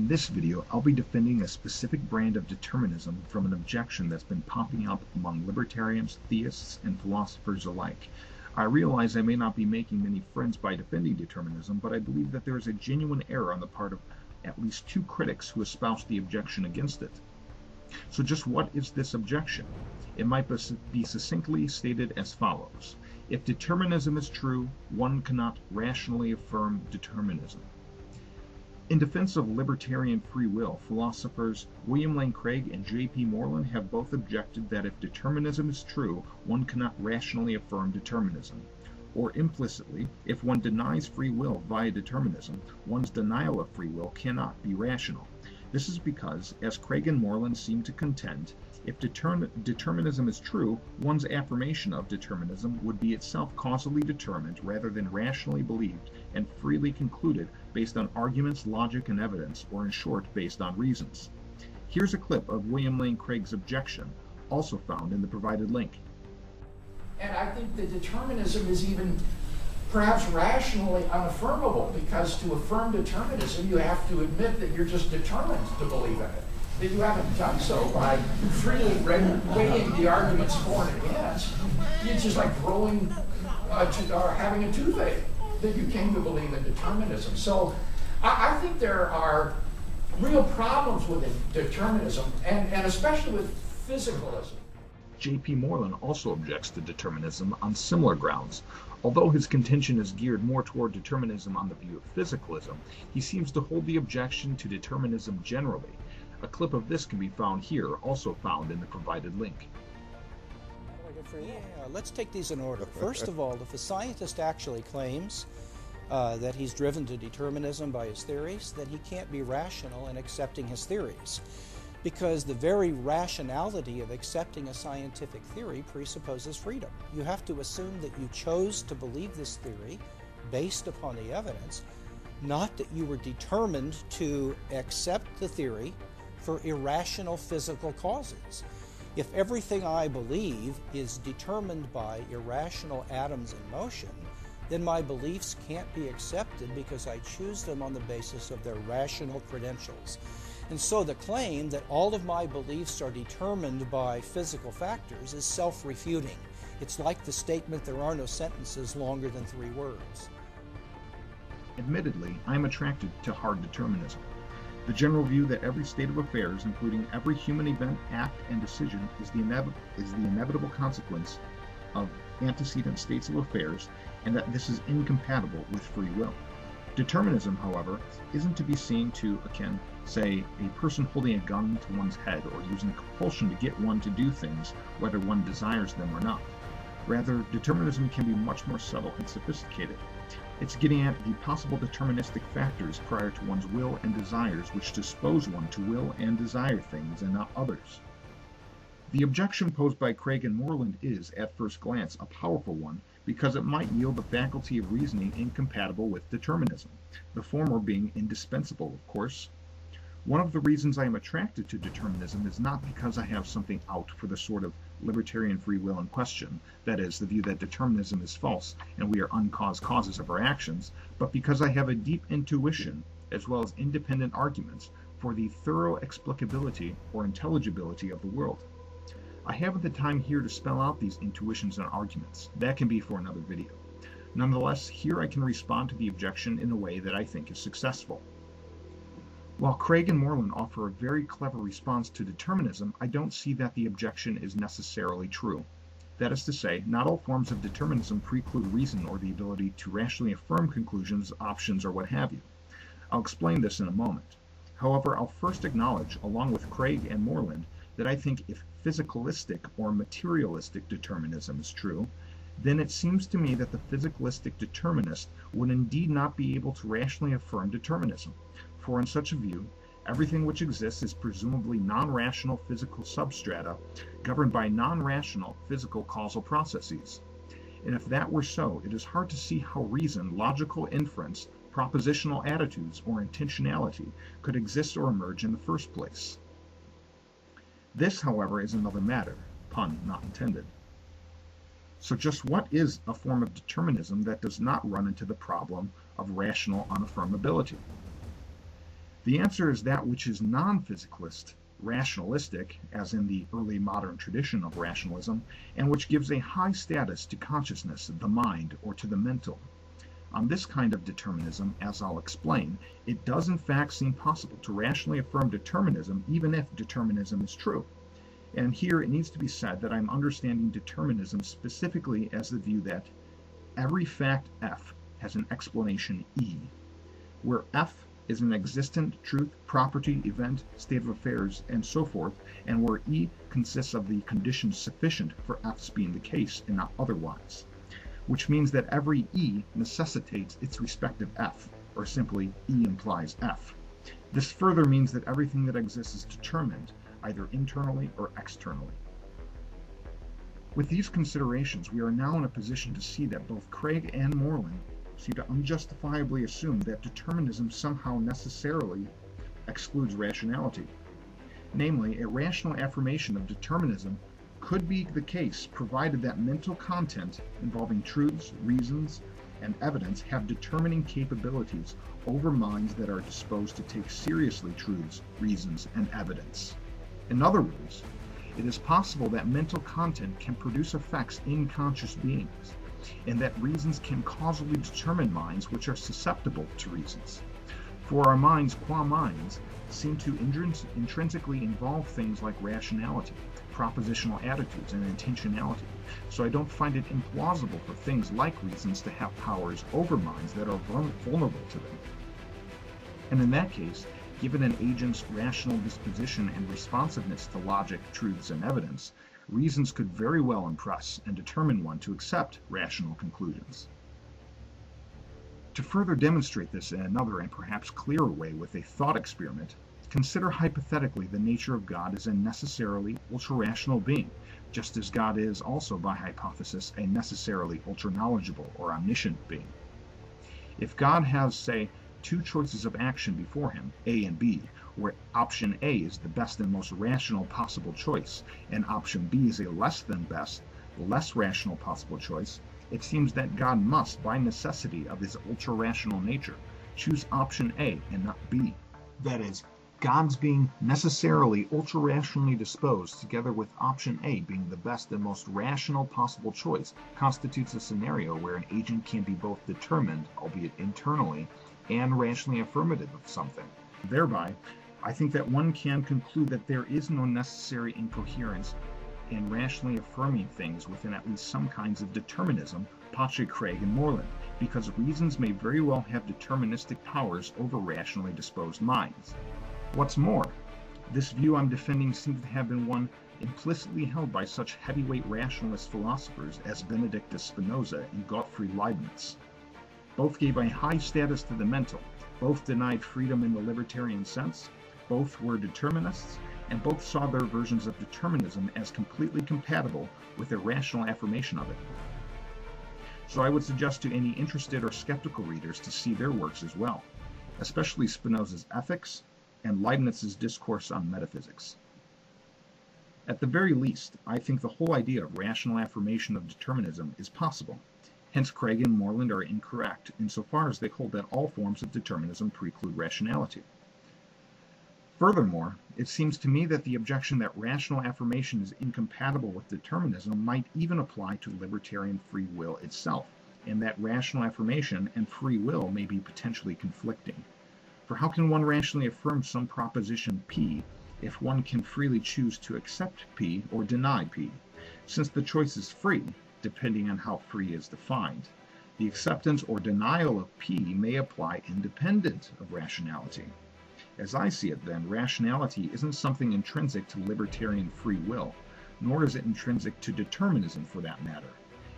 In this video, I'll be defending a specific brand of determinism from an objection that's been popping up among libertarians, theists, and philosophers alike. I realize I may not be making many friends by defending determinism, but I believe that there is a genuine error on the part of at least two critics who espouse the objection against it. So just what is this objection? It might be succinctly stated as follows. If determinism is true, one cannot rationally affirm determinism. In defense of libertarian free will, philosophers William Lane Craig and J.P. Moreland have both objected that if determinism is true, one cannot rationally affirm determinism. Or implicitly, if one denies free will via determinism, one's denial of free will cannot be rational. This is because, as Craig and Moreland seem to contend, if determinism is true, one's affirmation of determinism would be itself causally determined rather than rationally believed and freely concluded based on arguments, logic, and evidence, or in short, based on reasons. Here's a clip of William Lane Craig's objection, also found in the provided link. And I think that determinism is even perhaps rationally unaffirmable, because to affirm determinism, you have to admit that you're just determined to believe in it. That you haven't done so by freely weighing the arguments for and against. It's just like growing or having a toothache, that you came to believe in determinism. So I think there are real problems with determinism, and especially with physicalism. J.P. Moreland also objects to determinism on similar grounds. Although his contention is geared more toward determinism on the view of physicalism, he seems to hold the objection to determinism generally. A clip of this can be found here, also found in the provided link. Let's take these in order. First of all, if a scientist actually claims that he's driven to determinism by his theories, then he can't be rational in accepting his theories, because the very rationality of accepting a scientific theory presupposes freedom. You have to assume that you chose to believe this theory based upon the evidence, not that you were determined to accept the theory for irrational physical causes. If everything I believe is determined by irrational atoms in motion, then my beliefs can't be accepted because I choose them on the basis of their rational credentials. And so the claim that all of my beliefs are determined by physical factors is self-refuting. It's like the statement, there are no sentences longer than 3 words. Admittedly, I am attracted to hard determinism. The general view that every state of affairs, including every human event, act, and decision, is the inevitable consequence of antecedent states of affairs, and that this is incompatible with free will. Determinism, however, isn't to be seen to akin, say, a person holding a gun to one's head or using compulsion to get one to do things whether one desires them or not. Rather, determinism can be much more subtle and sophisticated. It's getting at the possible deterministic factors prior to one's will and desires which dispose one to will and desire things and not others. The objection posed by Craig and Moreland is, at first glance, a powerful one because it might yield the faculty of reasoning incompatible with determinism, the former being indispensable, of course. One of the reasons I am attracted to determinism is not because I have something out for the sort of libertarian free will in question, that is, the view that determinism is false and we are uncaused causes of our actions, but because I have a deep intuition, as well as independent arguments, for the thorough explicability or intelligibility of the world. I haven't the time here to spell out these intuitions and arguments. That can be for another video. Nonetheless, here I can respond to the objection in a way that I think is successful. While Craig and Moreland offer a very clever response to determinism, I don't see that the objection is necessarily true. That is to say, not all forms of determinism preclude reason or the ability to rationally affirm conclusions, options, or what have you. I'll explain this in a moment. However, I'll first acknowledge, along with Craig and Moreland, that I think if physicalistic or materialistic determinism is true, then it seems to me that the physicalistic determinist would indeed not be able to rationally affirm determinism. For in such a view, everything which exists is presumably non-rational physical substrata governed by non-rational physical causal processes. And if that were so, it is hard to see how reason, logical inference, propositional attitudes, or intentionality could exist or emerge in the first place. This, however, is another matter, pun not intended. So just what is a form of determinism that does not run into the problem of rational unaffirmability? The answer is that which is non-physicalist, rationalistic, as in the early modern tradition of rationalism, and which gives a high status to consciousness, the mind, or to the mental. On this kind of determinism, as I'll explain, it does in fact seem possible to rationally affirm determinism even if determinism is true. And here it needs to be said that I'm understanding determinism specifically as the view that every fact F has an explanation E, where F is an existent truth, property, event, state of affairs, and so forth, and where E consists of the conditions sufficient for F's being the case and not otherwise, which means that every E necessitates its respective F, or simply E implies F. This further means that everything that exists is determined, either internally or externally. With these considerations, we are now in a position to see that both Craig and Moreland seem to unjustifiably assume that determinism somehow necessarily excludes rationality. Namely, a rational affirmation of determinism could be the case provided that mental content involving truths, reasons, and evidence have determining capabilities over minds that are disposed to take seriously truths, reasons, and evidence. In other words, it is possible that mental content can produce effects in conscious beings, and that reasons can causally determine minds which are susceptible to reasons. For our minds, qua minds, seem to intrinsically involve things like rationality, propositional attitudes, and intentionality, so I don't find it implausible for things like reasons to have powers over minds that are vulnerable to them. And in that case, given an agent's rational disposition and responsiveness to logic, truths, and evidence, reasons could very well impress and determine one to accept rational conclusions. To further demonstrate this in another and perhaps clearer way with a thought experiment, consider hypothetically the nature of God as a necessarily ultra-rational being, just as God is also by hypothesis a necessarily ultra-knowledgeable or omniscient being. If God has, say, two choices of action before him, A and B, where option A is the best and most rational possible choice, and option B is a less than best, less rational possible choice, it seems that God must, by necessity of his ultra-rational nature, choose option A and not B. That is, God's being necessarily ultra-rationally disposed, together with option A being the best and most rational possible choice, constitutes a scenario where an agent can be both determined, albeit internally, and rationally affirmative of something. Thereby, I think that one can conclude that there is no necessary incoherence in rationally affirming things within at least some kinds of determinism, pace Craig and Moreland, because reasons may very well have deterministic powers over rationally disposed minds. What's more, this view I'm defending seems to have been one implicitly held by such heavyweight rationalist philosophers as Benedictus Spinoza and Gottfried Leibniz. Both gave a high status to the mental, both denied freedom in the libertarian sense, both were determinists, and both saw their versions of determinism as completely compatible with a rational affirmation of it. So I would suggest to any interested or skeptical readers to see their works as well, especially Spinoza's Ethics and Leibniz's Discourse on Metaphysics. At the very least, I think the whole idea of rational affirmation of determinism is possible. Hence, Craig and Moreland are incorrect insofar as they hold that all forms of determinism preclude rationality. Furthermore, it seems to me that the objection that rational affirmation is incompatible with determinism might even apply to libertarian free will itself, and that rational affirmation and free will may be potentially conflicting. For how can one rationally affirm some proposition P if one can freely choose to accept P or deny P? Since the choice is free, depending on how free is defined, the acceptance or denial of P may apply independent of rationality. As I see it, then, rationality isn't something intrinsic to libertarian free will, nor is it intrinsic to determinism for that matter.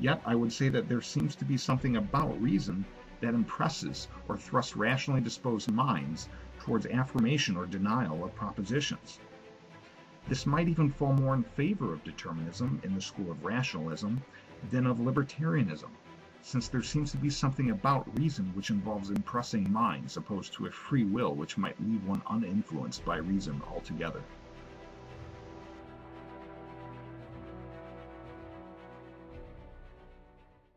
Yet I would say that there seems to be something about reason that impresses or thrusts rationally disposed minds towards affirmation or denial of propositions. This might even fall more in favor of determinism in the school of rationalism than of libertarianism, since there seems to be something about reason which involves impressing minds opposed to a free will which might leave one uninfluenced by reason altogether.